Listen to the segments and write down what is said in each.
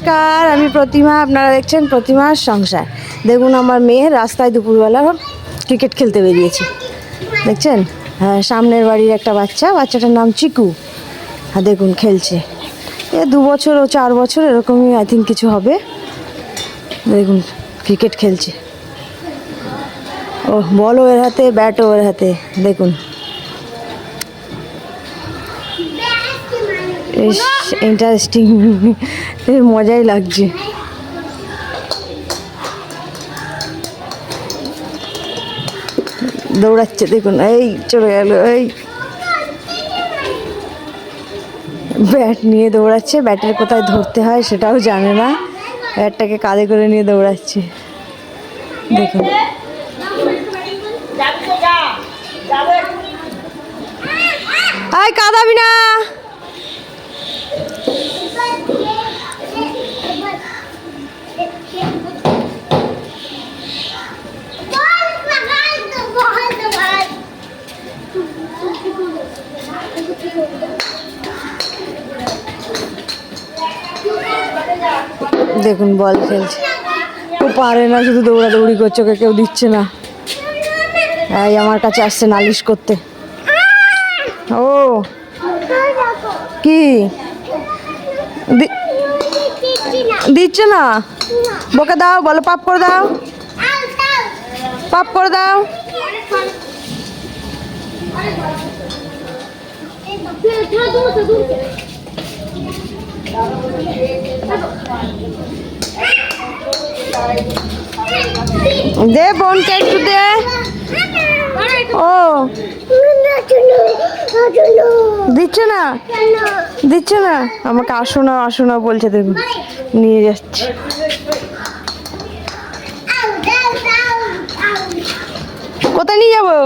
নমস্কার, আমি প্রতিমা। আপনারা দেখছেন প্রতিমার সংসার। দেখুন আমার মেয়ে রাস্তায় দুপুরবেলা ক্রিকেট খেলতে বেরিয়েছে, দেখছেন? হ্যাঁ, সামনের বাড়ির একটা বাচ্চাটার নাম চিকু। হ্যাঁ দেখুন খেলছে। 2 বছর ও 4 বছর এরকমই আই থিঙ্ক কিছু হবে। দেখুন ক্রিকেট খেলছে। ও বলও এর হাতে, ব্যাটও ওর হাতে। দেখুন ইন্টারেস্টিং, মজাই লাগছে। দৌড়াচ্ছে দেখুন, এই চলে গেল। এই ব্যাট নিয়ে দৌড়াচ্ছে, ব্যাটের কোথায় ধরতে হয় সেটাও জানে না, ব্যাটটাকে কাঁধে করে নিয়ে দৌড়াচ্ছে। দেখুন আয় কাঁদাবি না। দেখুন বল খেলছে, ও পারে না, শুধু দৌড়াদৌড়ি করছে, ওকে কেউ দিচ্ছে না। এই আমার কাছে আসছে নালিশ করতে। ও কি দিচ্ছে না? বকে দাও, বলো পাপ করে দাও, পাপ করে দাও। দে বোনকে একটু দে। ও দিচ্ছে না, দিচ্ছে না আমাকে। আসো না আসো না বলছে, দেখুন নিয়ে যাচ্ছে। কোথায় নিয়ে যাবো?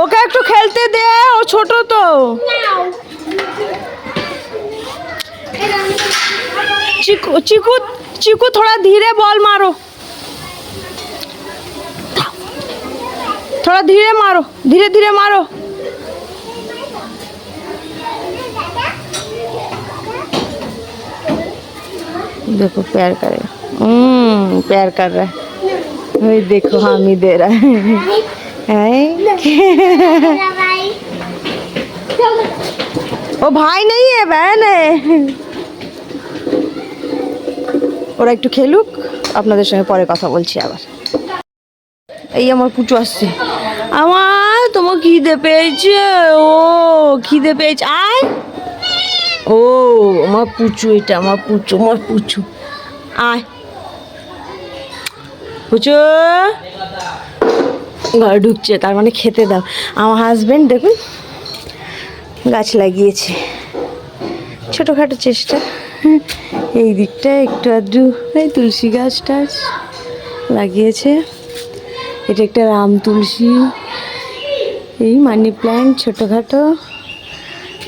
ওকে একটু খেলতে দে, ও ছোট তো। चिकू चिकू चिकू थोड़ा धीरे बॉल मारो, थोड़ा धीरे मारो, धीरे धीरे मारो। देखो प्यार करेगा, प्यार कर रहा है। वही देखो हामी दे रहा है। वो भाई नहीं है, बहन है। ওরা একটু খেলুক, আপনাদের সঙ্গে পরে কথা বলছি আবার। এই আমার পুচু আসছে। আমার তোমার খিদে পেয়েছে, ও খিদে পেয়েছে, আয়। ও আমার পুচু, এটা আমার পুচু, আমার পুচু। আয় পুচু, ঘরে ঢুকছে, তার মানে খেতে দাও। আমার হাজবেন্ড দেখুন গাছ লাগিয়েছে, ছোটোখাটো চেষ্টা। এই দিকটা একটু আধটু এই তুলসী গাছ টাছ লাগিয়েছে। এটা একটা রাম তুলসী, এই মানি প্ল্যান্ট ছোটোখাটো।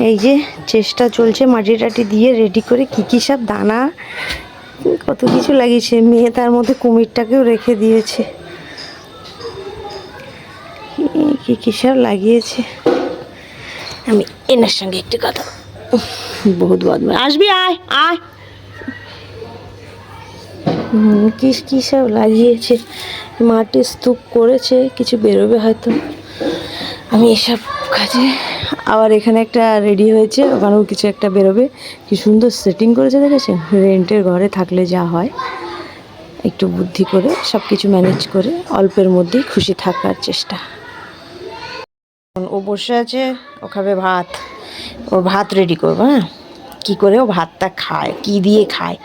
এই যে চেষ্টা চলছে, মাটি টাটি দিয়ে রেডি করে কী কী সব দানা কত কিছু লাগিয়েছে। মেয়ে তার মধ্যে কুমিরটাকেও রেখে দিয়েছে, কী কী সব লাগিয়েছে। আমি এনার সঙ্গে একটু কথা, বহুত বদমাশ। আসবি, আয় আয়। কী সব লাগিয়েছে, মাটির স্তূপ করেছে, কিছু বেরোবে হয়তো। আমি এসব কাজে আবার এখানে একটা রেডি হয়েছে, ওখানেও কিছু একটা বেরোবে। কি সুন্দর সেটিং করেছে দেখেছেন। রেন্টের ঘরে থাকলে যা হয়, একটু বুদ্ধি করে সব কিছু ম্যানেজ করে অল্পের মধ্যেই খুশি থাকার চেষ্টা। ও বসে আছে, ও খাবে ভাত। ও ভাত রেডি করবো। হ্যাঁ, কী করে ও ভাতটা খায়, কি দিয়ে খায়।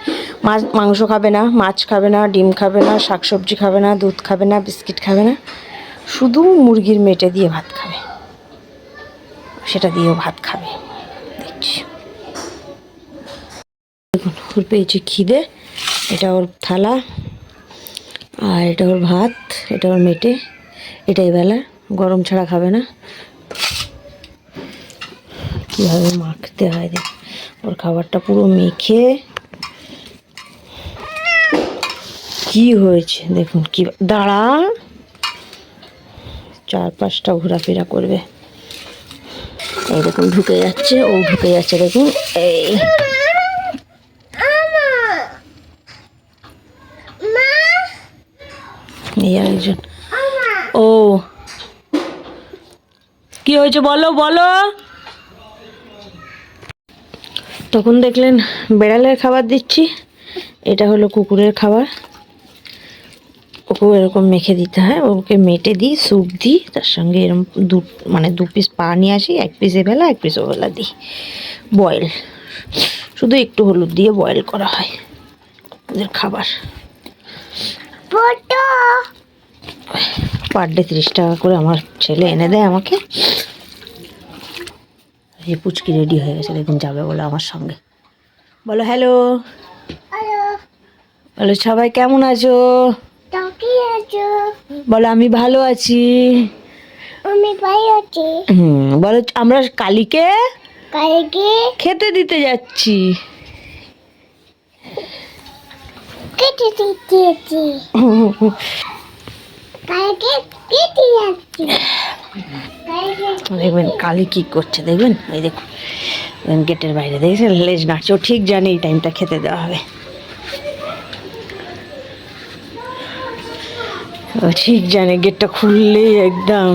মাংস খাবে না, মাছ খাবে না, ডিম খাবে না, শাকসবজি খাবে না, দুধ খাবে না, বিস্কিট খাবে না, শুধু মুরগির মেটে দিয়ে ভাত খাবে, সেটা দিয়েও ভাত খাবে। দেখছি দেখুন, ওর পেয়েছে খিদে। এটা ওর থালা, আর এটা ওর ভাত, এটা ওর মেটে। এটাই বেলা, গরম ছাড়া খাবে না। কীভাবে মাখতে হয় দেখ, ওর খাবারটা পুরো মেখে। কি হয়েছে দেখুন, কি দাঁড়া, 4-5টা ঘোরাফেরা করবে। এই দেখুন ঢুকে যাচ্ছে, ও ঢুকে যাচ্ছে দেখুন। এই এই আরেকজন। ও কি হয়েছে বলো বলো। তখন দেখলেন বেড়ালের খাবার দিচ্ছি, এটা হলো কুকুরের খাবার। ওকেও এরকম মেখে দিতে হয়, ওকে মেটে দিই, স্যুপ দিই, তার সঙ্গে এরকম দু পিস পা নিয়ে আসি, এক পিস এবেলা এক পিস ওবেলা দিই বয়েল, শুধু একটু হলুদ দিয়ে বয়েল করা হয় ওদের খাবার। পার ডে 30 টাকা করে আমার ছেলে এনে দেয় আমাকে। এই পুচকি রেডি হয়ে গেছে দেখুন, যাবে বলে আমার সঙ্গে। বলো হ্যালো, বলো সবাই কেমন আছো, বলো আমি ভালো আছি। বলো আমরা কালীকে খেতে দিতে যাচ্ছি। দেখবেন কালী কি করছে, দেখবেন এই দেখুন গেটের বাইরে দেখেছেন লেজ নাড়ছে, ও ঠিক জানে এই টাইমটা খেতে দেওয়া হবে, ও ঠিক জানে গেটটা খুললেই একদম।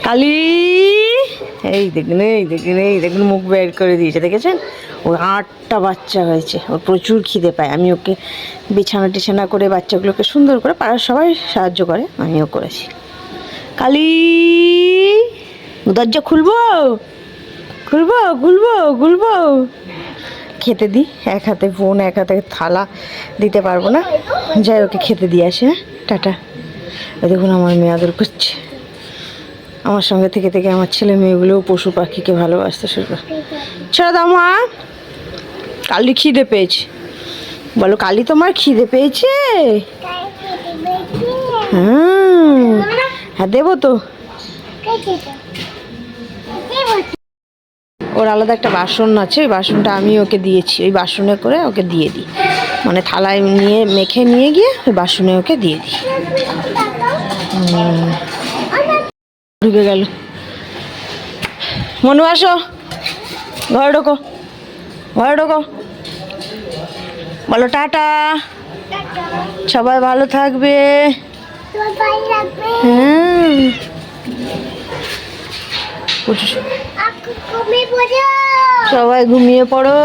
কালী এই দেখুন এই দেখুন এই দেখুন মুখ বের করে দিয়েছে, দেখেছেন? ওর 8টা বাচ্চা হয়েছে, ওর প্রচুর খিদে পায়। আমি ওকে বিছানা টিছানা করে বাচ্চাগুলোকে সুন্দর করে, পাড়ার সবাই সাহায্য করে, আমিও করেছি। কালী দরজা খুলবো খুলবো খুলবো খুলবো, খেতে দিই, এক হাতে ফোন এক হাতে থালা, দিতে পারবো না, যাই ওকে খেতে দিয়ে আসে। টাটা। দেখুন আমার মেয়ে আদর করছে, আমার সঙ্গে থেকে থেকে আমার ছেলে মেয়েগুলোও পশু পাখিকে ভালোবাসতে শুরু করে। ছেড়ে দাও মা, কালী খিদে পেয়েছে, বলো কালী তোমার খিদে পেয়েছে? হ্যাঁ দেবো তো। ওর আলাদা একটা বাসন আছে, ওই বাসনটা আমি ওকে দিয়েছি, ওই বাসনে করে ওকে দিয়ে দিই, মানে থালায় নিয়ে মেখে নিয়ে গিয়ে ওই বাসনে ওকে দিয়ে দিই। ঢুকে গেল। মনু আসো, ঘরে ঢোকো, ঘরে ঢোকো, বলো টাটা, সবাই ভালো থাকবে। হ্যাঁ সবাই ঘুমিয়ে পড়ো।